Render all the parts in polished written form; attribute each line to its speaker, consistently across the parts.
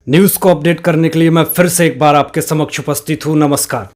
Speaker 1: News को update करने के लिए मैं फिर से एक बार आपके समक्ष उपस्थित हूं। नमस्कार।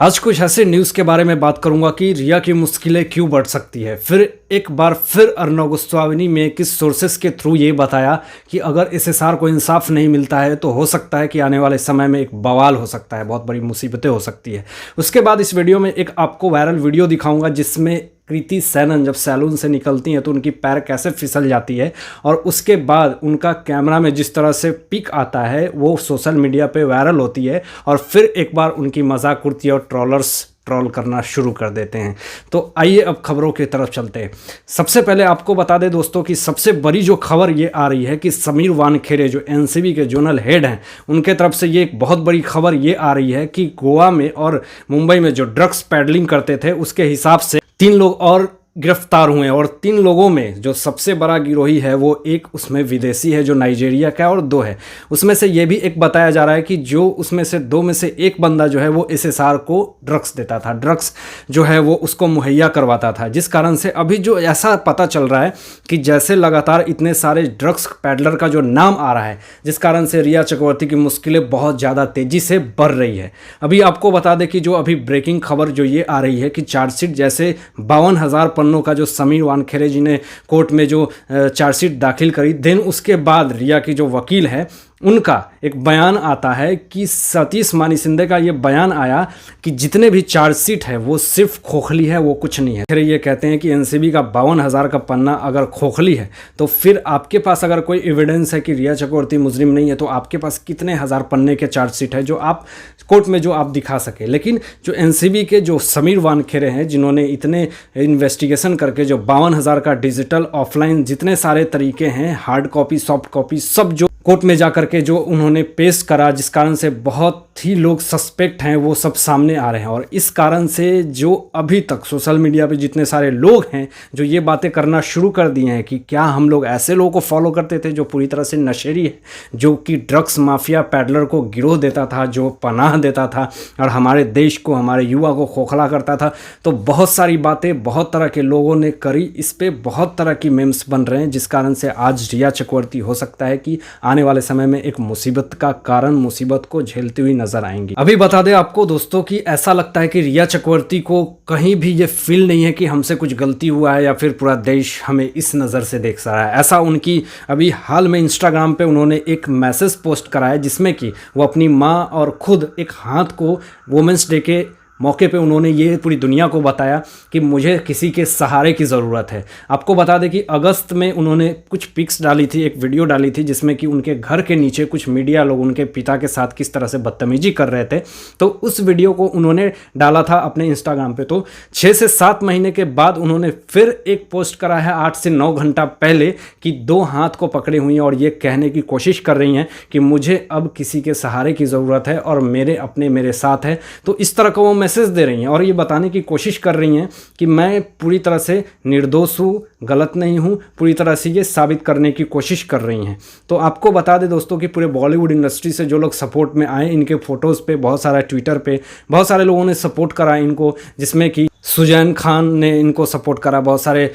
Speaker 1: आज कुछ ऐसे न्यूज़ के बारे में बात करूंगा कि रिया की मुश्किलें क्यों बढ़ सकती है। फिर एक बार अर्नब गोस्वामी ने किस सोर्सेस के थ्रू ये बताया कि अगर एसएसआर को इंसाफ नहीं मिलता है तो हो सकता है कि आने वाले समय में एक बवाल हो सकता है, बहुत बड़ी मुसीबतें हो सकती है। उसके बाद इस वीडियो में एक आपको वायरल वीडियो दिखाऊंगा जिसमें कृति सेनन जब सैलून से निकलती हैं तो उनकी पैर कैसे फिसल जाती है और उसके बाद उनका कैमरा में जिस तरह से पिक आता है वो सोशल मीडिया पे वायरल होती है और फिर एक बार उनकी मजाक उड़ती है और ट्रोलर्स ट्रोल करना शुरू कर देते हैं। तो आइए अब खबरों की तरफ चलते हैं। सबसे पहले आपको बता दें दोस्तों कि सबसे बड़ी जो खबर ये आ रही है कि समीर वानखेड़े जो एनसीबी के जोनल हेड हैं उनके तरफ से ये एक बहुत बड़ी खबर ये आ रही है कि गोवा में और मुंबई में जो ड्रग्स पैडलिंग करते थे उसके हिसाब से 3 लोग और गिरफ्तार हुए और 3 लोगों में जो सबसे बड़ा गिरोही है वो एक उसमें विदेशी है जो नाइजीरिया का है और 2 है। उसमें से ये भी एक बताया जा रहा है कि जो उसमें से 2 में से एक बंदा जो है वो एसएसआर को ड्रग्स देता था, ड्रग्स जो है वो उसको मुहैया करवाता था, जिस कारण से अभी जो ऐसा पता चल रहा है कि जैसे लगातार इतने सारे ड्रग्स पैडलर का जो नाम आ रहा है जिस कारण से रिया चक्रवर्ती की मुश्किलें बहुत ज़्यादा तेज़ी से बढ़ रही है। अभी आपको बता दें कि जो अभी ब्रेकिंग खबर जो ये आ रही है कि चार्जशीट जैसे 52,000 पन्नों का जो समीर वानखेड़े जी ने कोर्ट में जो चार्जशीट दाखिल करी, देन उसके बाद रिया की जो वकील है उनका एक बयान आता है कि सतीश मानिसिंदे का ये बयान आया कि जितने भी चार्जशीट है वो सिर्फ खोखली है, वो कुछ नहीं है। फिर ये कहते हैं कि एनसीबी का 52,000 का पन्ना अगर खोखली है तो फिर आपके पास अगर कोई एविडेंस है कि रिया चक्रवर्ती मुजरिम नहीं है तो आपके पास कितने हज़ार पन्ने के चार्जशीट है जो आप कोर्ट में जो आप दिखा सके। लेकिन जो एनसीबी के जो समीर वानखेड़े हैं जिन्होंने इतने इन्वेस्टिगेशन करके जो 52,000 का डिजिटल ऑफलाइन जितने सारे तरीके हैं, हार्ड कॉपी सॉफ्ट कॉपी सब जो कोर्ट में जा करके जो उन्होंने पेश करा, जिस कारण से बहुत ही लोग सस्पेक्ट हैं वो सब सामने आ रहे हैं। और इस कारण से जो अभी तक सोशल मीडिया पे जितने सारे लोग हैं जो ये बातें करना शुरू कर दिए हैं कि क्या हम लोग ऐसे लोगों को फॉलो करते थे जो पूरी तरह से नशेड़ी है, जो कि ड्रग्स माफिया पैडलर को गिरोह देता था, जो पनाह देता था और हमारे देश को, हमारे युवा को खोखला करता था। तो बहुत सारी बातें बहुत तरह के लोगों ने करी, इस पर बहुत तरह की मेम्स बन रहे हैं, जिस कारण से आज रिया चक्रवर्ती हो सकता है कि आने वाले समय में एक मुसीबत का कारण, मुसीबत को झेलती हुई नजर आएंगी। अभी बता दें आपको दोस्तों कि ऐसा लगता है कि रिया चक्रवर्ती को कहीं भी ये फील नहीं है कि हमसे कुछ गलती हुआ है या फिर पूरा देश हमें इस नज़र से देख रहा है। ऐसा उनकी अभी हाल में इंस्टाग्राम पे उन्होंने एक मैसेज पोस्ट करा है जिसमें कि वो अपनी माँ और खुद एक हाथ को वुमेंस डे के मौके पे उन्होंने ये पूरी दुनिया को बताया कि मुझे किसी के सहारे की ज़रूरत है। आपको बता दें कि अगस्त में उन्होंने कुछ पिक्स डाली थी, एक वीडियो डाली थी जिसमें कि उनके घर के नीचे कुछ मीडिया लोग उनके पिता के साथ किस तरह से बदतमीजी कर रहे थे। तो उस वीडियो को उन्होंने डाला था अपने इंस्टाग्राम पे। तो 6 से 7 महीने के बाद उन्होंने फिर एक पोस्ट करा है 8 से 9 घंटा पहले कि 2 हाथ को पकड़े हुई हैं और ये कहने की कोशिश कर रही हैं कि मुझे अब किसी के सहारे की ज़रूरत है और मेरे साथ है। तो इस तरह का वो मैसेज दे रही हैं और ये बताने की कोशिश कर रही हैं कि मैं पूरी तरह से निर्दोष हूँ, गलत नहीं हूँ, पूरी तरह से ये साबित करने की कोशिश कर रही हैं। तो आपको बता दें दोस्तों कि पूरे बॉलीवुड इंडस्ट्री से जो लोग सपोर्ट में आए, इनके फोटोज़ पे बहुत सारा ट्विटर पे बहुत सारे लोगों ने सपोर्ट करा इनको, जिसमें कि सुजैन खान ने इनको सपोर्ट करा, बहुत सारे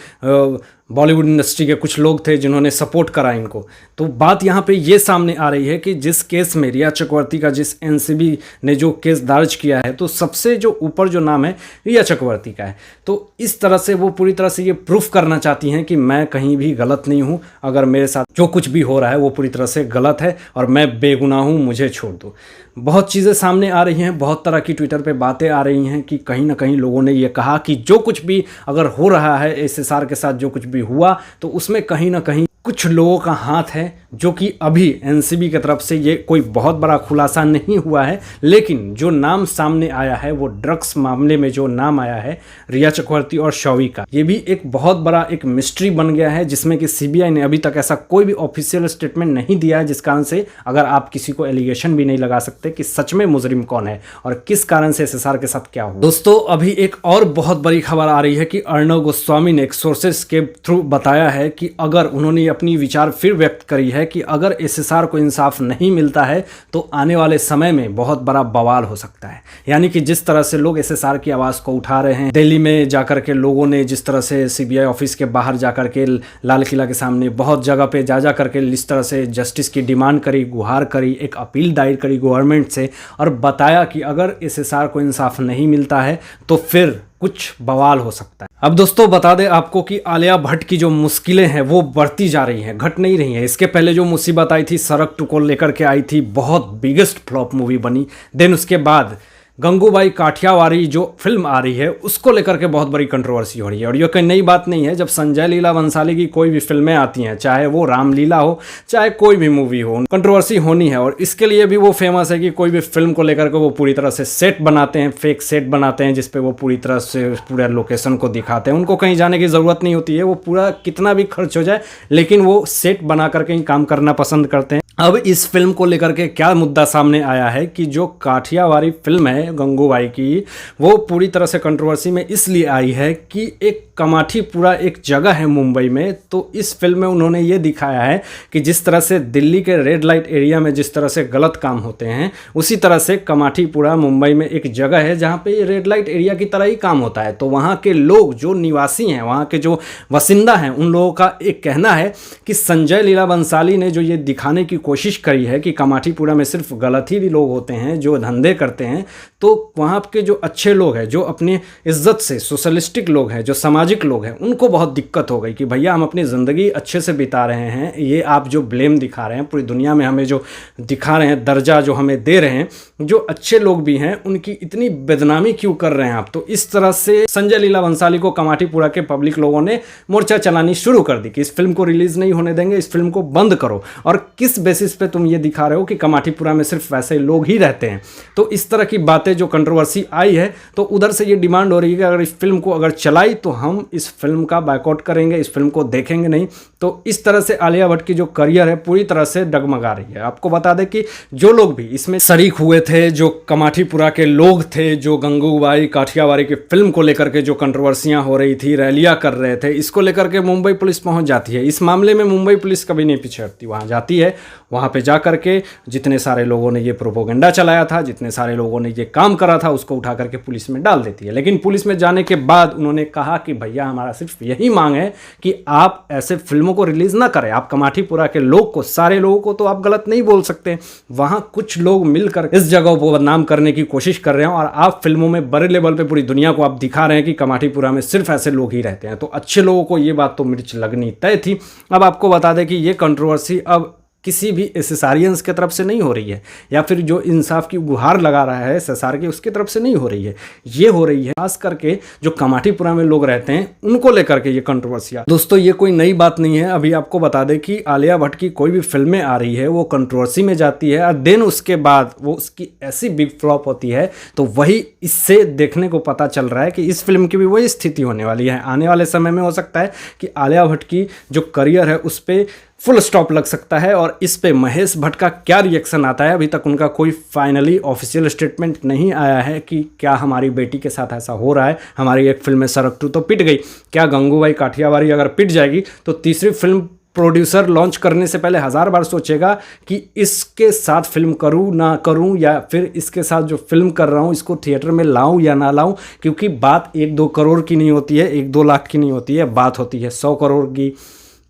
Speaker 1: बॉलीवुड इंडस्ट्री के कुछ लोग थे जिन्होंने सपोर्ट करा इनको। तो बात यहाँ पे ये सामने आ रही है कि जिस केस में रिया चक्रवर्ती का, जिस एनसीबी ने जो केस दर्ज किया है, तो सबसे जो ऊपर जो नाम है रिया चक्रवर्ती का है। तो इस तरह से वो पूरी तरह से ये प्रूफ करना चाहती हैं कि मैं कहीं भी गलत नहीं हूँ, अगर मेरे साथ जो कुछ भी हो रहा है वो पूरी तरह से गलत है और मैं बेगुनाह हूँ, मुझे छोड़ दो। बहुत चीज़ें सामने आ रही हैं, बहुत तरह की ट्विटर पे बातें आ रही हैं कि कहीं ना कहीं लोगों ने ये कहा कि जो कुछ भी अगर हो रहा है एसएसआर के साथ, जो कुछ भी हुआ तो उसमें कहीं ना कहीं कुछ लोगों का हाथ है, जो कि अभी एनसीबी की तरफ से ये कोई बहुत बड़ा खुलासा नहीं हुआ है। लेकिन जो नाम सामने आया है वो ड्रग्स मामले में जो नाम आया है रिया चक्रवर्ती और शौवी का, ये भी एक बहुत बड़ा एक मिस्ट्री बन गया है, जिसमें कि सीबीआई ने अभी तक ऐसा कोई भी ऑफिशियल स्टेटमेंट नहीं दिया है, जिस कारण से अगर आप किसी को एलिगेशन भी नहीं लगा सकते कि सच में मुजरिम कौन है और किस कारण से एसएसआर के साथ क्या हुआ। दोस्तों अभी एक और बहुत बड़ी खबर आ रही है कि अर्नब गोस्वामी ने एक सोर्सेस के थ्रू बताया है कि अगर उन्होंने अपनी विचार फिर व्यक्त करी है कि अगर एसएसआर को इंसाफ नहीं मिलता है तो आने वाले समय में बहुत बड़ा बवाल हो सकता है। यानी कि जिस तरह से लोग एसएसआर की आवाज़ को उठा रहे हैं, दिल्ली में जाकर के लोगों ने जिस तरह से सीबीआई ऑफिस के बाहर जाकर के, लाल किला के सामने बहुत जगह पे जा करके इस तरह से जस्टिस की डिमांड करी, गुहार करी, एक अपील दायर करी गवर्नमेंट से, और बताया कि अगर एसएसआर को इंसाफ नहीं मिलता है तो फिर कुछ बवाल हो सकता है। अब दोस्तों बता दें आपको कि आलिया भट्ट की जो मुश्किलें हैं वो बढ़ती जा रही हैं, घट नहीं रही हैं। इसके पहले जो मुसीबत आई थी, सड़क टू को लेकर के आई थी, बहुत बिगेस्ट फ्लॉप मूवी बनी। देन उसके बाद गंगूबाई काठियावाड़ी जो फिल्म आ रही है उसको लेकर के बहुत बड़ी कंट्रोवर्सी हो रही है। और ये कोई नई बात नहीं है, जब संजय लीला बंसाली की कोई भी फिल्में आती हैं, चाहे वो रामलीला हो चाहे कोई भी मूवी हो, कंट्रोवर्सी होनी है। और इसके लिए भी वो फेमस है कि कोई भी फिल्म को लेकर के वो पूरी तरह से सेट बनाते हैं, फेक सेट बनाते हैं, जिसपे वो पूरी तरह से पूरे लोकेशन को दिखाते हैं। उनको कहीं जाने की ज़रूरत नहीं होती है, वो पूरा कितना भी खर्च हो जाए लेकिन वो सेट बना करके ही काम करना पसंद करते हैं। अब इस फिल्म को लेकर के क्या मुद्दा सामने आया है कि जो काठियावाड़ी फिल्म है गंगूबाई की, वो पूरी तरह से कंट्रोवर्सी में इसलिए आई है कि एक कमाठीपुरा एक जगह है मुंबई में, तो इस फिल्म में उन्होंने ये दिखाया है कि जिस तरह से दिल्ली के रेड लाइट एरिया में जिस तरह से गलत काम होते हैं, उसी तरह से कमाठीपुरा मुंबई में एक जगह है जहाँ पे रेड लाइट एरिया की तरह ही काम होता है। तो वहाँ के लोग जो निवासी हैं, वहाँ के जो वसिंदा हैं, उन लोगों का एक कहना है कि संजय लीला बंसाली ने जो ये दिखाने की कोशिश करी है कि कमाठीपुरा में सिर्फ गलत ही भी लोग होते हैं जो धंधे करते हैं, तो वहाँ के जो अच्छे लोग हैं, जो अपनी इज्जत से सोशलिस्टिक लोग हैं, जो सामाजिक लोग हैं, उनको बहुत दिक्कत हो गई कि भैया हम अपनी ज़िंदगी अच्छे से बिता रहे हैं, ये आप जो ब्लेम दिखा रहे हैं, पूरी दुनिया में हमें जो दिखा रहे हैं, दर्जा जो हमें दे रहे हैं, जो अच्छे लोग भी हैं उनकी इतनी बदनामी क्यों कर रहे हैं आप। तो इस तरह से संजय लीला बंसाली को कमाठीपुरा के पब्लिक लोगों ने मोर्चा चलानी शुरू कर दी कि इस फिल्म को रिलीज़ नहीं होने देंगे, इस फिल्म को बंद करो। और किस बेसिस पे तुम ये दिखा रहे हो कि कमाठीपुरा में सिर्फ वैसे लोग ही रहते हैं। तो इस तरह की बातें जो कंट्रोवर्सी आई है, तो उधर से ये डिमांड हो रही है कि अगर इस फिल्म को अगर चलाई तो हम इस फिल्म का बायकॉट करेंगे, इस फिल्म को देखेंगे नहीं। तो इस तरह से आलिया भट्ट की जो करियर है पूरी तरह से डगमगा रही है। आपको बता दें कि जो लोग भी इसमें शरीक हुए थे, जो कमाठीपुरा के लोग थे, जो गंगूबाई काठियावाड़ी की फिल्म को लेकर के जो कंट्रोवर्सियां हो रही थी, रैलियां कर रहे थे, इसको लेकर के मुंबई पुलिस पहुंच जाती है। इस मामले में मुंबई पुलिस कभी नहीं पीछे हटती, वहां जाती है, वहां पे जा करके जितने सारे लोगों ने ये प्रोपोगंडा चलाया था, जितने सारे लोगों ने ये काम करा था, उसको उठा करके पुलिस में डाल देती है। लेकिन पुलिस में जाने के बाद उन्होंने कहा कि भैया हमारा सिर्फ यही मांग है कि आप ऐसे फिल्मों को रिलीज ना करें। आप कमाठीपुरा के लोग को, सारे लोगों को तो आप गलत नहीं बोल सकते। वहां कुछ लोग मिलकर इस जगह को बदनाम करने की कोशिश कर रहे हैं और आप फिल्मों में बड़े लेवल पे पूरी दुनिया को आप दिखा रहे हैं कि कमाठीपुरा में सिर्फ ऐसे लोग ही रहते हैं। तो अच्छे लोगों को ये बात तो मिर्च लगनी तय थी। अब आपको बता दें कि ये कंट्रोवर्सी अब किसी भी एसएसआरियंस की तरफ से नहीं हो रही है, या फिर जो इंसाफ की गुहार लगा रहा है एसएसआर की, उसकी तरफ से नहीं हो रही है। ये हो रही है खास करके जो कमाठीपुरा में लोग रहते हैं उनको लेकर के ये कंट्रोवर्सियां। दोस्तों ये कोई नई बात नहीं है। अभी आपको बता दें कि आलिया भट्ट की कोई भी फिल्में आ रही है वो कंट्रोवर्सी में जाती है और देन उसके बाद वो उसकी ऐसी बिग फ्लॉप होती है। तो वही इससे देखने को पता चल रहा है कि इस फिल्म की भी वही स्थिति होने वाली है। आने वाले समय में हो सकता है कि आलिया भट्ट की जो करियर है उस पर फुल स्टॉप लग सकता है। और इस पे महेश भट्ट का क्या रिएक्शन आता है, अभी तक उनका कोई फाइनली ऑफिशियल स्टेटमेंट नहीं आया है कि क्या हमारी बेटी के साथ ऐसा हो रहा है। हमारी एक फिल्म में सड़क टू तो पिट गई, क्या गंगूबाई काठियावाड़ी अगर पिट जाएगी तो तीसरी फिल्म प्रोड्यूसर लॉन्च करने से पहले 1000 बार सोचेगा कि इसके साथ फिल्म करूं ना करूं, या फिर इसके साथ जो फिल्म कर रहा हूं इसको थिएटर में लाऊं या ना लाऊं। क्योंकि बात 1-2 करोड़ की नहीं होती है, 1-2 लाख की नहीं होती है, बात होती है 100 करोड़ की,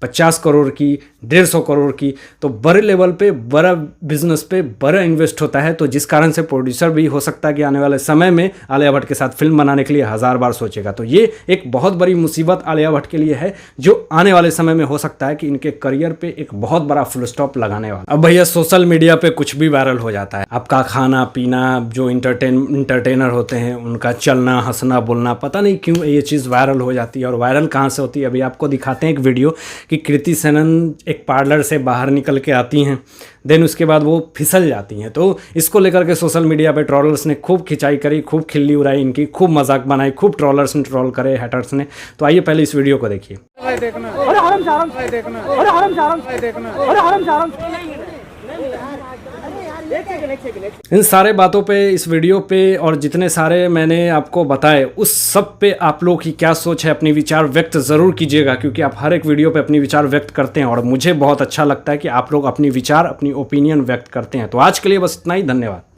Speaker 1: 50 करोड़ की, 150 करोड़ की। तो बड़े लेवल पे बड़ा बिजनेस पे बड़ा इन्वेस्ट होता है। तो जिस कारण से प्रोड्यूसर भी हो सकता है कि आने वाले समय में आलिया भट्ट के साथ फिल्म बनाने के लिए 1000 बार सोचेगा। तो ये एक बहुत बड़ी मुसीबत आलिया भट्ट के लिए है, जो आने वाले समय में हो सकता है कि इनके करियर पे एक बहुत बड़ा फुल स्टॉप लगाने वाला। अब भैया सोशल मीडिया पे कुछ भी वायरल हो जाता है। आपका खाना पीना, जो इंटरटेनर होते हैं उनका चलना, हंसना, बोलना, पता नहीं क्यों ये चीज़ वायरल हो जाती है। और वायरल कहाँ से होती है, अभी आपको दिखाते हैं एक वीडियो कि कृति सेनन एक पार्लर से बाहर निकल के आती हैं, देन उसके बाद वो फिसल जाती हैं। तो इसको लेकर के सोशल मीडिया पे ट्रोलर्स ने खूब खिंचाई करी, खूब खिल्ली उड़ाई इनकी, खूब मजाक बनाई, खूब ट्रोलर्स ने ट्रोल करे, हैटर्स ने। तो आइए पहले इस वीडियो को देखिए। इन सारे बातों पे, इस वीडियो पे और जितने सारे मैंने आपको बताए उस सब पे आप लोगों की क्या सोच है, अपनी विचार व्यक्त ज़रूर कीजिएगा, क्योंकि आप हर एक वीडियो पे अपनी विचार व्यक्त करते हैं और मुझे बहुत अच्छा लगता है कि आप लोग अपनी विचार, अपनी ओपिनियन व्यक्त करते हैं। तो आज के लिए बस इतना ही, धन्यवाद।